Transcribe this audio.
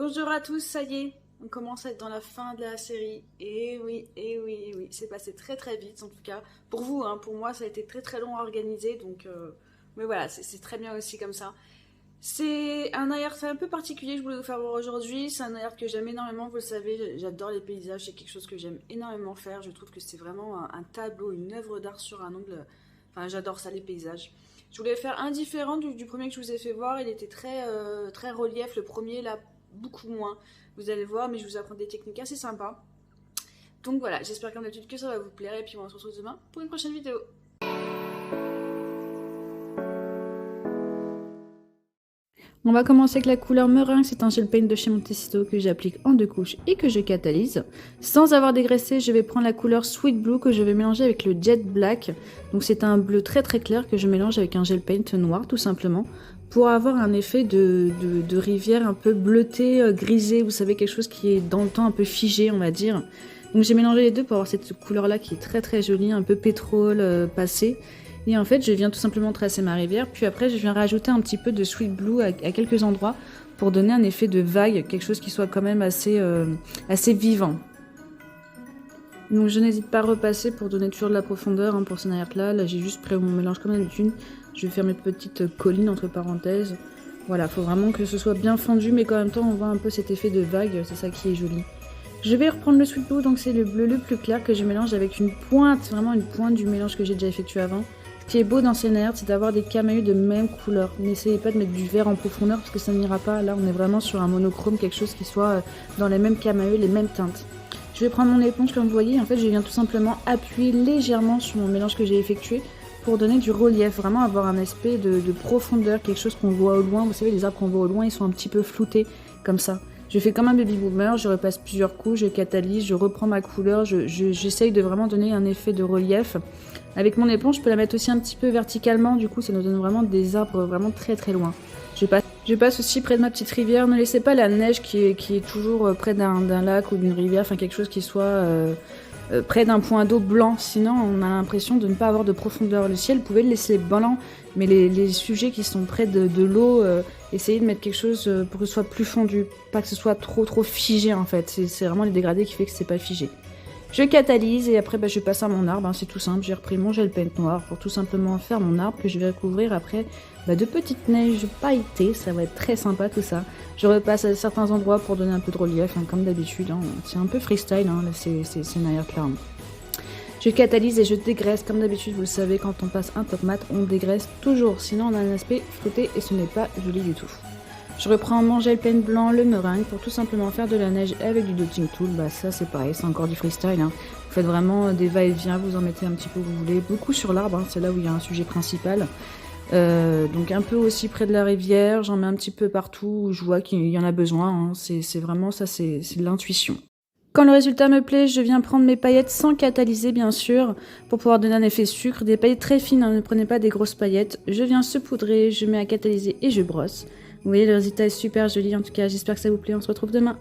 Bonjour à tous, ça y est, on commence à être dans la fin de la série. Et oui, et oui, et oui, c'est passé très très vite en tout cas. Pour vous, hein, pour moi ça a été très très long à organiser, donc... Mais voilà, c'est très bien aussi comme ça. C'est un air un peu particulier que je voulais vous faire voir aujourd'hui. C'est un air que j'aime énormément, vous le savez, j'adore les paysages, c'est quelque chose que j'aime énormément faire. Je trouve que c'est vraiment un tableau, une œuvre d'art sur un ongle. Enfin, j'adore ça, les paysages. Je voulais faire un différent du premier que je vous ai fait voir. Il était très relief. Le premier, là, beaucoup moins. Vous allez voir, mais je vous apprends des techniques assez sympas. Donc voilà, j'espère comme d'habitude que ça va vous plaire. Et puis on se retrouve demain pour une prochaine vidéo. On va commencer avec la couleur meringue, c'est un gel paint de chez Montecito que j'applique en 2 couches et que je catalyse. Sans avoir dégraissé, je vais prendre la couleur Sweet Blue que je vais mélanger avec le Jet Black. Donc c'est un bleu très très clair que je mélange avec un gel paint noir tout simplement pour avoir un effet de rivière un peu bleutée, grisée, vous savez, quelque chose qui est dans le temps un peu figé on va dire. Donc j'ai mélangé les deux pour avoir cette couleur là qui est très très jolie, un peu pétrole passé. Et en fait, je viens tout simplement tracer ma rivière, puis après, je viens rajouter un petit peu de Sweet Blue à quelques endroits pour donner un effet de vague, quelque chose qui soit quand même assez vivant. Donc je n'hésite pas à repasser pour donner toujours de la profondeur pour ce arrière-là. Là, j'ai juste pris mon mélange comme d'habitude. Je vais faire mes petites collines entre parenthèses. Voilà, il faut vraiment que ce soit bien fondu, mais qu'en même temps, on voit un peu cet effet de vague, c'est ça qui est joli. Je vais reprendre le Sweet Blue, donc c'est le bleu le plus clair que je mélange avec une pointe, vraiment une pointe du mélange que j'ai déjà effectué avant. Ce qui est beau dans ces nerfs, c'est d'avoir des camaïeux de même couleur. N'essayez pas de mettre du vert en profondeur parce que ça n'ira pas. Là, on est vraiment sur un monochrome, quelque chose qui soit dans les mêmes camaïeux, les mêmes teintes. Je vais prendre mon éponge, comme vous voyez. En fait, je viens tout simplement appuyer légèrement sur mon mélange que j'ai effectué pour donner du relief, vraiment avoir un aspect de profondeur, quelque chose qu'on voit au loin. Vous savez, les arbres qu'on voit au loin, ils sont un petit peu floutés, comme ça. Je fais comme un baby boomer, je repasse plusieurs couches, je catalyse, je reprends ma couleur, j'essaye de vraiment donner un effet de relief. Avec mon éponge, je peux la mettre aussi un petit peu verticalement, du coup ça nous donne vraiment des arbres vraiment très très loin. Je passe aussi près de ma petite rivière, ne laissez pas la neige qui est toujours près d'un lac ou d'une rivière, enfin quelque chose qui soit près d'un point d'eau blanc, sinon on a l'impression de ne pas avoir de profondeur. Le ciel, vous pouvez le laisser blanc, mais les sujets qui sont près de l'eau, essayez de mettre quelque chose pour que ce soit plus fondu, pas que ce soit trop figé en fait, c'est vraiment les dégradés qui fait que c'est pas figé. Je catalyse et après je passe à mon arbre, c'est tout simple, j'ai repris mon gel paint noir pour tout simplement faire mon arbre que je vais recouvrir après de petites neiges pailletées, ça va être très sympa tout ça. Je repasse à certains endroits pour donner un peu de relief, comme d'habitude, c'est un peu freestyle, c'est une arrière clairement. Je catalyse et je dégraisse, comme d'habitude, vous le savez, quand on passe un top mat, on dégraisse toujours, sinon on a un aspect flouté et ce n'est pas joli du tout. Je reprends mon gel paint blanc, le meringue, pour tout simplement faire de la neige avec du dotting tool. Ça c'est pareil, c'est encore du freestyle. Vous faites vraiment des va-et-vient, vous en mettez un petit peu où vous voulez. Beaucoup sur l'arbre, c'est là où il y a un sujet principal. Donc un peu aussi près de la rivière, j'en mets un petit peu partout où je vois qu'il y en a besoin. C'est vraiment ça, c'est de l'intuition. Quand le résultat me plaît, je viens prendre mes paillettes sans catalyser bien sûr, pour pouvoir donner un effet sucre. Des paillettes très fines, ne prenez pas des grosses paillettes. Je viens saupoudrer, je mets à catalyser et je brosse. Vous voyez, le résultat est super joli, en tout cas j'espère que ça vous plaît, on se retrouve demain.